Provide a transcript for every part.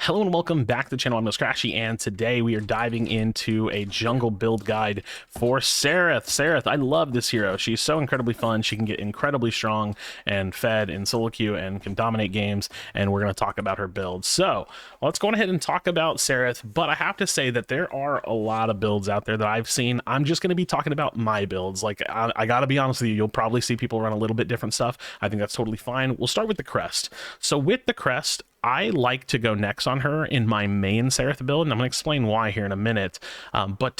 Hello and welcome back to the channel. I'm Krashy, and today we are diving into a jungle build guide for Serath. Serath, I love this hero. She's so incredibly fun. She can get incredibly strong and fed in solo queue and can dominate games, and we're going to talk about her build. So let's go ahead and talk about Serath, but I have to say that there are a lot of builds out there that I've seen. I'm just going to be talking about my builds. Like, I got to be honest with you, you'll probably see people run a little bit different stuff. I think that's totally fine. We'll start with the Crest. So with the Crest, I like to go next on her in my main Serath build, and I'm going to explain why here in a minute. But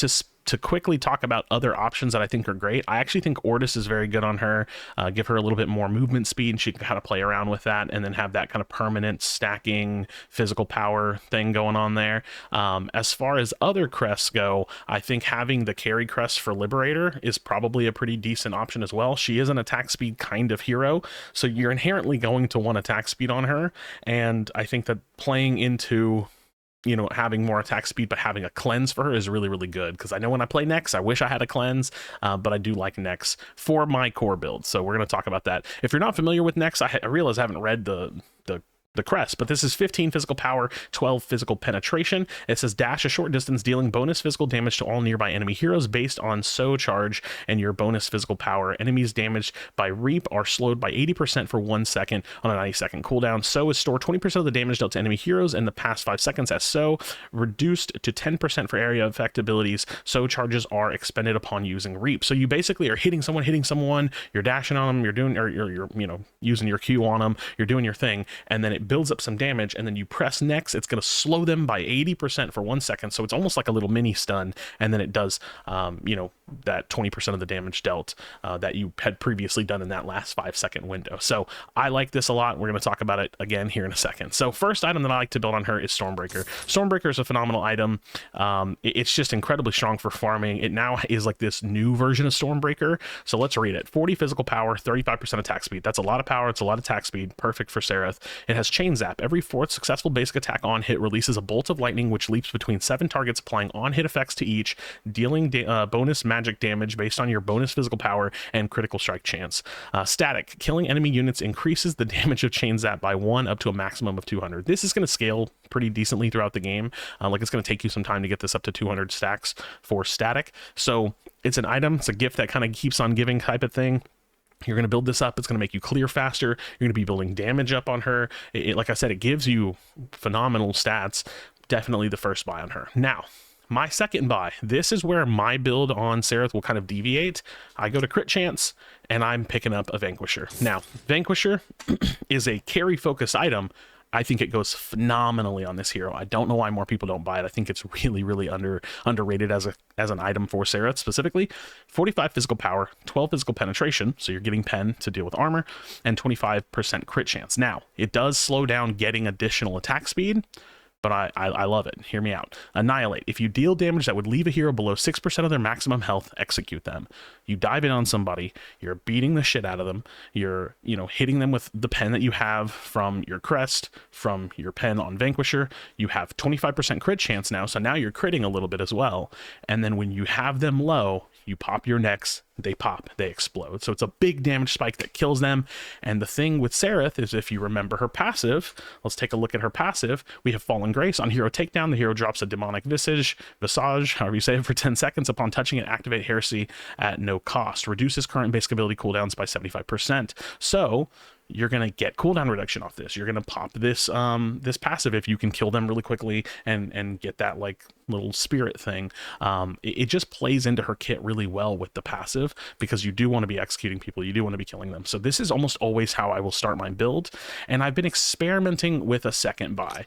to quickly talk about other options that I think are great, I actually think Ordis is very good on her. Give her a little bit more movement speed, and she can kind of play around with that, and then have that kind of permanent stacking physical power thing going on there. As far as other crests go, I think having the carry crest for Liberator is probably a pretty decent option as well. She is an attack speed kind of hero, so you're inherently going to want attack speed on her, and I think that playing into, you know, having more attack speed but having a cleanse for her is really, really good, because I know when I play Nex, I wish I had a cleanse, but I do like Nex for my core build, so we're going to talk about that. If you're not familiar with Nex, I realize I haven't read the Crest, but this is 15 physical power, 12 physical penetration. It says dash a short distance, dealing bonus physical damage to all nearby enemy heroes based on So charge and your bonus physical power. Enemies damaged by Reap are slowed by 80% for 1 second on a 90-second cooldown. So is store 20% of the damage dealt to enemy heroes in the past 5 seconds as So, reduced to 10% for area effect abilities. So charges are expended upon using Reap. So you basically are hitting someone, you're dashing on them, you're doing, or you're you know, using your Q on them, you're doing your thing, and then it builds up some damage, and then you press Next, it's going to slow them by 80% for 1 second, so it's almost like a little mini stun, and then it does you know, that 20% of the damage dealt that you had previously done in that last 5-second window. So I like this a lot. We're going to talk about it again here in a second. So first item that I like to build on her is Stormbreaker. Stormbreaker is a phenomenal item. It's just incredibly strong for farming. It now is like this new version of Stormbreaker, so let's read it. 40 physical power, 35% attack speed. That's a lot of power, it's a lot of attack speed, perfect for Serath. It has Chain Zap. Every fourth successful basic attack on hit releases a bolt of lightning which leaps between 7 targets, applying on hit effects to each, dealing bonus magic damage based on your bonus physical power and critical strike chance. Static. Killing enemy units increases the damage of Chain Zap by 1 up to a maximum of 200. This is going to scale pretty decently throughout the game. Like, it's going to take you some time to get this up to 200 stacks for static. So it's an item, it's a gift that kind of keeps on giving type of thing. You're going to build this up. It's going to make you clear faster. You're going to be building damage up on her. Like I said, it gives you phenomenal stats. Definitely the first buy on her. Now, my second buy, this is where my build on Serath will kind of deviate. I go to crit chance, and I'm picking up a Vanquisher. Now, Vanquisher is a carry focused item. I think it goes phenomenally on this hero. I don't know why more people don't buy it. I think it's really, really underrated as an item for Serath specifically. 45 physical power, 12 physical penetration, so you're getting pen to deal with armor, and 25% crit chance. Now, it does slow down getting additional attack speed, but I love it. Hear me out. Annihilate. If you deal damage that would leave a hero below 6% of their maximum health, execute them. You dive in on somebody, you're beating the shit out of them, you're, you know, hitting them with the pen that you have from your Crest, from your pen on Vanquisher. You have 25% crit chance now, so now you're critting a little bit as well. And then when you have them low, you pop your Nex, they pop, they explode. So it's a big damage spike that kills them. And the thing with Serath is, if you remember her passive, let's take a look at her passive. We have Fallen Grace. On hero takedown, the hero drops a demonic visage, however you say it, for 10 seconds. Upon touching it, activate Heresy at no cost. Reduces current basic ability cooldowns by 75%. So you're going to get cooldown reduction off this. You're going to pop this this passive if you can kill them really quickly and get that like little spirit thing. It just plays into her kit really well with the passive, because you do want to be executing people, you do want to be killing them. So this is almost always how I will start my build, and I've been experimenting with a second buy.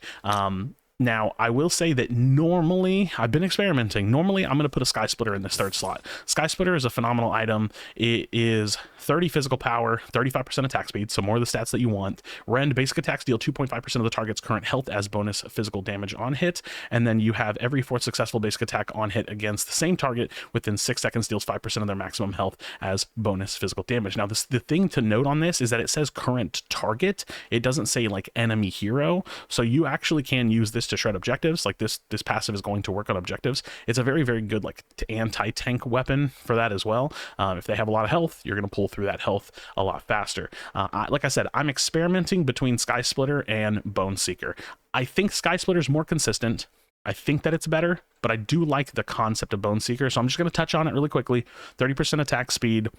Now, I will say that normally, I've been experimenting. Normally, I'm going to put a Sky Splitter in this third slot. Sky Splitter is a phenomenal item. It is 30 physical power, 35% attack speed, so more of the stats that you want. Rend, basic attacks deal 2.5% of the target's current health as bonus physical damage on hit. And then you have every fourth successful basic attack on hit against the same target within 6 seconds deals 5% of their maximum health as bonus physical damage. Now, the thing to note on this is that it says current target. It doesn't say like enemy hero. So you actually can use this to shred objectives. Like this passive is going to work on objectives. It's a very, very good like anti-tank weapon for that as well. If they have a lot of health, you're going to pull through that health a lot faster. Like I said, I'm experimenting between Sky Splitter and Bone Seeker. I think Sky Splitter is more consistent. I think that it's better, but I do like the concept of Bone Seeker, so I'm just going to touch on it really quickly. 30% attack speed,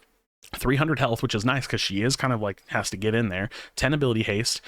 300 health, which is nice because she is kind of like has to get in there. 10 ability haste.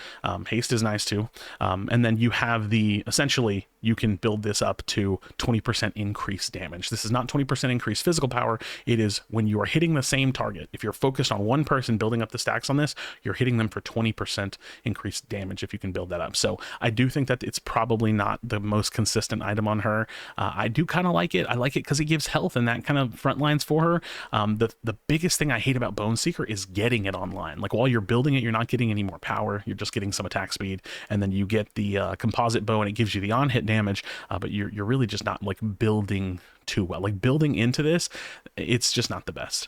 Haste is nice too. And then you have the, essentially, you can build this up to 20% increased damage. This is not 20% increased physical power. It is when you are hitting the same target. If you're focused on one person building up the stacks on this, you're hitting them for 20% increased damage if you can build that up. So I do think that it's probably not the most consistent item on her. I do kind of like it. I like it because it gives health and that kind of front lines for her. The biggest thing I hate about Bone Seeker is getting it online. Like while you're building it, you're not getting any more power. You're just getting some attack speed, and then you get the composite bow and it gives you the on-hit damage, but you're really just not like building too well. Like building into this, it's just not the best.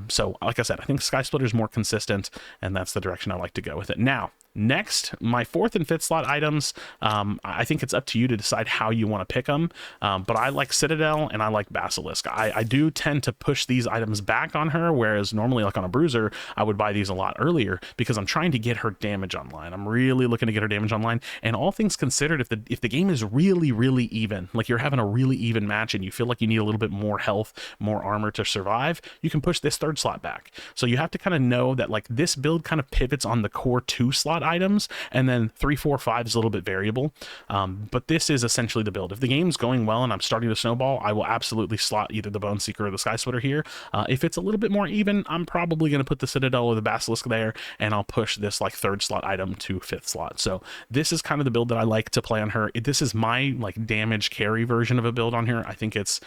So like I said, I think Sky Splitter is more consistent, and that's the direction I like to go with it. Now, next, my 4th and 5th slot items, I think it's up to you to decide how you want to pick them, but I like Citadel and I like Basilisk. I do tend to push these items back on her, whereas normally like on a Bruiser, I would buy these a lot earlier because I'm trying to get her damage online. I'm really looking to get her damage online, and all things considered, if the game is really, really even, like you're having a really even match and you feel like you need a little bit more health, more armor to survive, you can push this 3rd slot back. So you have to kind of know that like this build kind of pivots on the core 2 slot items, and then 3, 4, 5 is a little bit variable, but this is essentially the build. If the game's going well and I'm starting to snowball, I will absolutely slot either the Bone Seeker or the Sky Splitter here. If it's a little bit more even, I'm probably going to put the Citadel or the Basilisk there, and I'll push this like 3rd slot item to 5th slot. So this is kind of the build that I like to play on her. This is my like damage carry version of a build on here. I think it's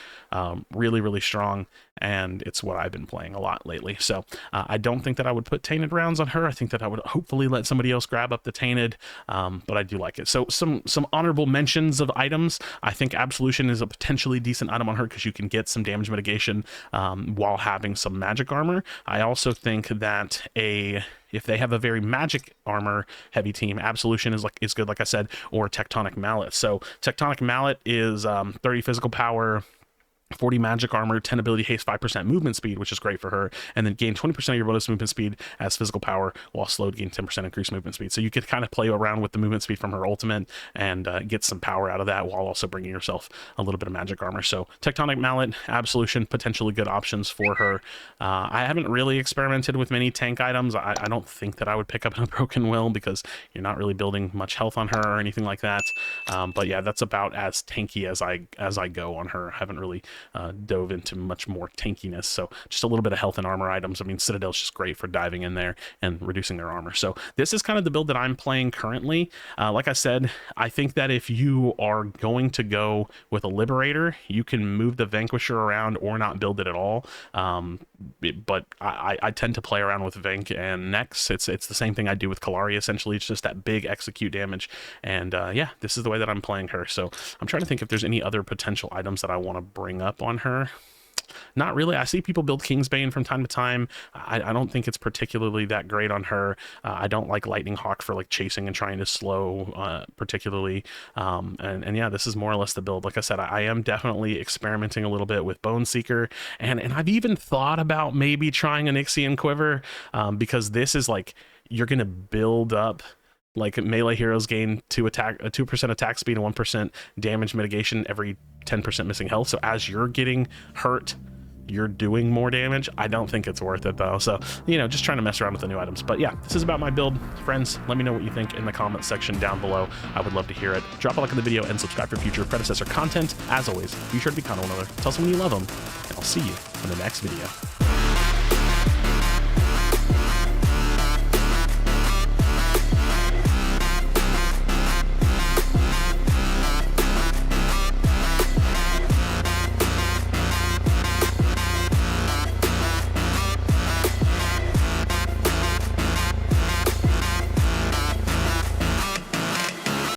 really, really strong, and it's what I've been playing a lot lately. So I don't think that I would put Tainted Rounds on her. I think that I would hopefully let somebody else grab up the Tainted, but I do like it. So some honorable mentions of items. I think Absolution is a potentially decent item on her because you can get some damage mitigation while having some magic armor. I also think that if they have a very magic armor heavy team, Absolution is good, like I said, or Tectonic Mallet. So Tectonic Mallet is 30 physical power, 40 magic armor, 10 ability haste, 5% movement speed, which is great for her, and then gain 20% of your bonus movement speed as physical power, while slowed gain 10% increased movement speed. So you could kind of play around with the movement speed from her ultimate and get some power out of that while also bringing yourself a little bit of magic armor. So Tectonic Mallet, Absolution, potentially good options for her. I haven't really experimented with many tank items. I don't think that I would pick up a Broken Will because you're not really building much health on her or anything like that. But yeah, that's about as tanky as I go on her. I haven't really dove into much more tankiness, so just a little bit of health and armor items. I mean, Citadel's just great for diving in there and reducing their armor. So this is kind of the build that I'm playing currently. Like I said, I think that if you are going to go with a Liberator, you can move the Vanquisher around or not build it at all. But I tend to play around with Vank and Nex. It's the same thing I do with Kalari, essentially. It's just that big execute damage, and yeah, this is the way that I'm playing her. So I'm trying to think if there's any other potential items that I want to bring up on her. Not really. I see people build Kingsbane from time to time. I don't think it's particularly that great on her. I don't like Lightning Hawk for like chasing and trying to slow particularly. And yeah, this is more or less the build. Like I said, I am definitely experimenting a little bit with Bone Seeker, and I've even thought about maybe trying an Ixion Quiver, because this is like, you're going to build up like melee heroes gain 2% attack speed and 1% damage mitigation every 10% missing health. So as you're getting hurt, you're doing more damage. I don't think it's worth it though. So, you know, just trying to mess around with the new items. But yeah, this is about my build. Friends, let me know what you think in the comment section down below. I would love to hear it. Drop a like on the video and subscribe for future Predecessor content. As always, be sure to be kind to one another. Tell someone you love them, and I'll see you in the next video.